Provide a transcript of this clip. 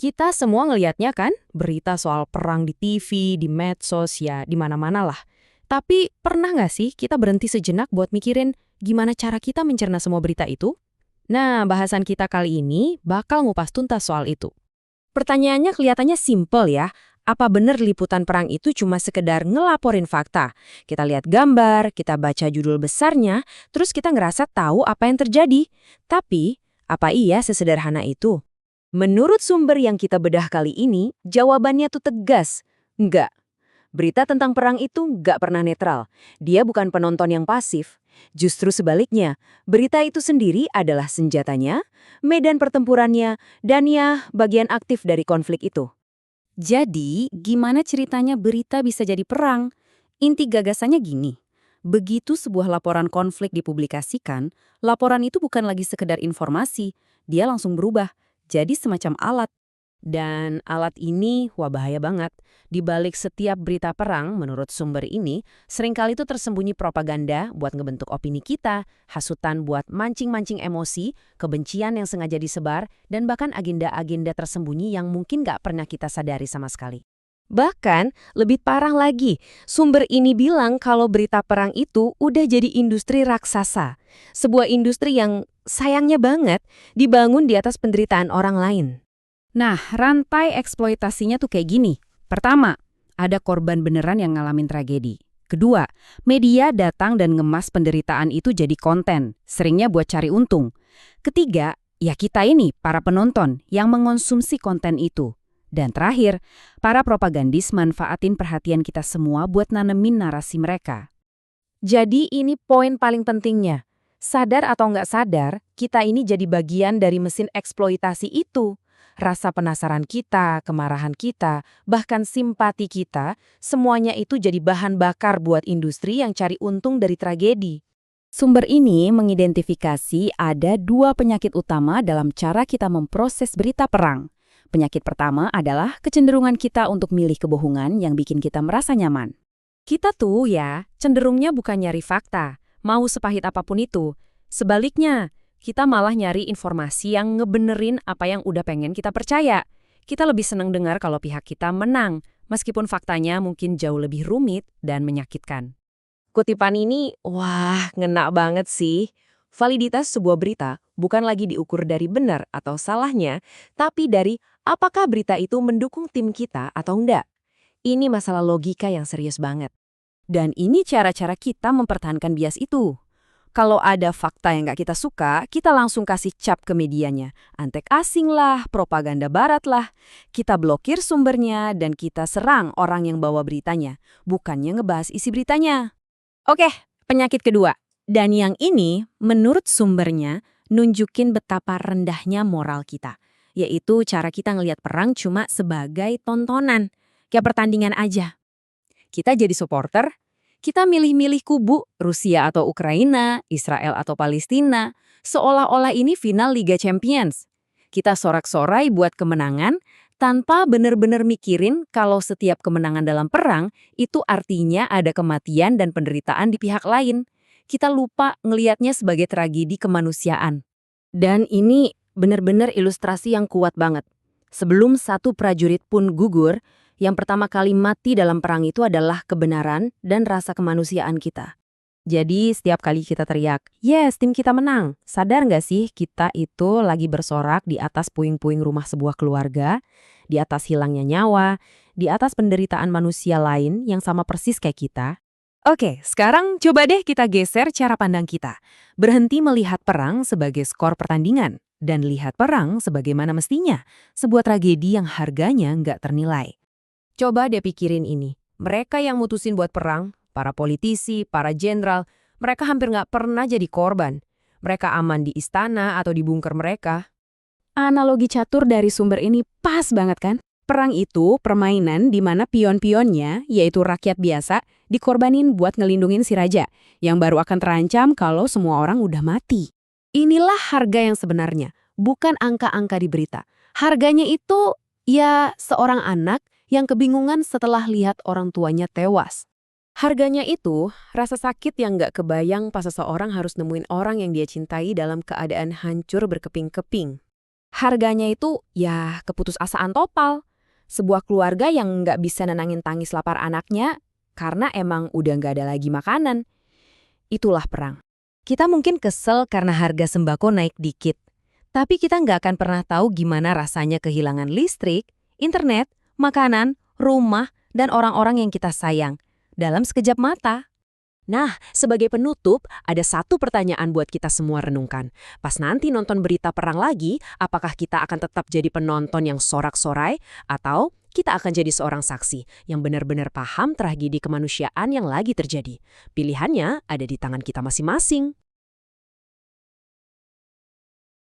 Kita semua ngelihatnya kan, berita soal perang di TV, di medsos, ya di mana-mana lah. Tapi pernah nggak sih kita berhenti sejenak buat mikirin gimana cara kita mencerna semua berita itu? Nah, bahasan kita kali ini bakal ngupas tuntas soal itu. Pertanyaannya kelihatannya simpel ya. Apa benar liputan perang itu cuma sekedar ngelaporin fakta? Kita lihat gambar, kita baca judul besarnya, terus kita ngerasa tahu apa yang terjadi. Tapi, apa iya sesederhana itu? Menurut sumber yang kita bedah kali ini, jawabannya tuh tegas. Enggak. Berita tentang perang itu nggak pernah netral. Dia bukan penonton yang pasif. Justru sebaliknya, berita itu sendiri adalah senjatanya, medan pertempurannya, dan ya, bagian aktif dari konflik itu. Jadi, gimana ceritanya berita bisa jadi perang? Inti gagasannya gini. Begitu sebuah laporan konflik dipublikasikan, laporan itu bukan lagi sekedar informasi, dia langsung berubah, jadi semacam alat. Dan alat ini, wah bahaya banget. Di balik setiap berita perang, menurut sumber ini, seringkali itu tersembunyi propaganda buat ngebentuk opini kita, hasutan buat mancing-mancing emosi, kebencian yang sengaja disebar, dan bahkan agenda-agenda tersembunyi yang mungkin nggak pernah kita sadari sama sekali. Bahkan, lebih parah lagi, sumber ini bilang kalau berita perang itu udah jadi industri raksasa. Sebuah industri yang sayangnya banget dibangun di atas penderitaan orang lain. Nah, rantai eksploitasinya tuh kayak gini. Pertama, ada korban beneran yang ngalamin tragedi. Kedua, media datang dan ngemas penderitaan itu jadi konten, seringnya buat cari untung. Ketiga, ya kita ini, para penonton, yang mengonsumsi konten itu. Dan terakhir, para propagandis manfaatin perhatian kita semua buat nanemin narasi mereka. Jadi ini poin paling pentingnya. Sadar atau nggak sadar, kita ini jadi bagian dari mesin eksploitasi itu. Rasa penasaran kita, kemarahan kita, bahkan simpati kita, semuanya itu jadi bahan bakar buat industri yang cari untung dari tragedi. Sumber ini mengidentifikasi ada dua penyakit utama dalam cara kita memproses berita perang. Penyakit pertama adalah kecenderungan kita untuk milih kebohongan yang bikin kita merasa nyaman. Kita tuh ya, cenderungnya bukan nyari fakta, mau sepahit apapun itu. Sebaliknya, kita malah nyari informasi yang ngebenerin apa yang udah pengen kita percaya. Kita lebih seneng dengar kalau pihak kita menang, meskipun faktanya mungkin jauh lebih rumit dan menyakitkan. Kutipan ini, wah, ngena banget sih. Validitas sebuah berita bukan lagi diukur dari benar atau salahnya, tapi dari apakah berita itu mendukung tim kita atau enggak. Ini masalah logika yang serius banget. Dan ini cara-cara kita mempertahankan bias itu. Kalau ada fakta yang nggak kita suka, kita langsung kasih cap ke medianya. Antek asing lah, propaganda barat lah. Kita blokir sumbernya dan kita serang orang yang bawa beritanya, bukannya ngebahas isi beritanya. Oke, penyakit kedua. Dan yang ini, menurut sumbernya, nunjukin betapa rendahnya moral kita. Yaitu cara kita ngelihat perang cuma sebagai tontonan. Kayak pertandingan aja. Kita jadi supporter, kita milih-milih kubu, Rusia atau Ukraina, Israel atau Palestina, seolah-olah ini final Liga Champions. Kita sorak-sorai buat kemenangan, tanpa benar-benar mikirin kalau setiap kemenangan dalam perang itu artinya ada kematian dan penderitaan di pihak lain. Kita lupa ngelihatnya sebagai tragedi kemanusiaan. Dan ini benar-benar ilustrasi yang kuat banget. Sebelum satu prajurit pun gugur, yang pertama kali mati dalam perang itu adalah kebenaran dan rasa kemanusiaan kita. Jadi setiap kali kita teriak, yes, tim kita menang. Sadar nggak sih kita itu lagi bersorak di atas puing-puing rumah sebuah keluarga, di atas hilangnya nyawa, di atas penderitaan manusia lain yang sama persis kayak kita. Oke, sekarang coba deh kita geser cara pandang kita. Berhenti melihat perang sebagai skor pertandingan, dan lihat perang sebagaimana mestinya, sebuah tragedi yang harganya nggak ternilai. Coba deh pikirin ini. Mereka yang mutusin buat perang, para politisi, para jenderal, mereka hampir nggak pernah jadi korban. Mereka aman di istana atau di bunker mereka. Analogi catur dari sumber ini pas banget kan? Perang itu permainan di mana pion-pionnya, yaitu rakyat biasa, dikorbanin buat ngelindungin si raja, yang baru akan terancam kalau semua orang udah mati. Inilah harga yang sebenarnya, bukan angka-angka di berita. Harganya itu, ya seorang anak yang kebingungan setelah lihat orang tuanya tewas. Harganya itu, rasa sakit yang nggak kebayang pas seseorang harus nemuin orang yang dia cintai dalam keadaan hancur berkeping-keping. Harganya itu ya keputusasaan total. Sebuah keluarga yang nggak bisa nenangin tangis lapar anaknya karena emang udah nggak ada lagi makanan. Itulah perang. Kita mungkin kesel karena harga sembako naik dikit. Tapi kita nggak akan pernah tahu gimana rasanya kehilangan listrik, internet, makanan, rumah, dan orang-orang yang kita sayang dalam sekejap mata. Nah, sebagai penutup, ada satu pertanyaan buat kita semua renungkan. Pas nanti nonton berita perang lagi, apakah kita akan tetap jadi penonton yang sorak-sorai, atau kita akan jadi seorang saksi yang benar-benar paham tragedi kemanusiaan yang lagi terjadi? Pilihannya ada di tangan kita masing-masing.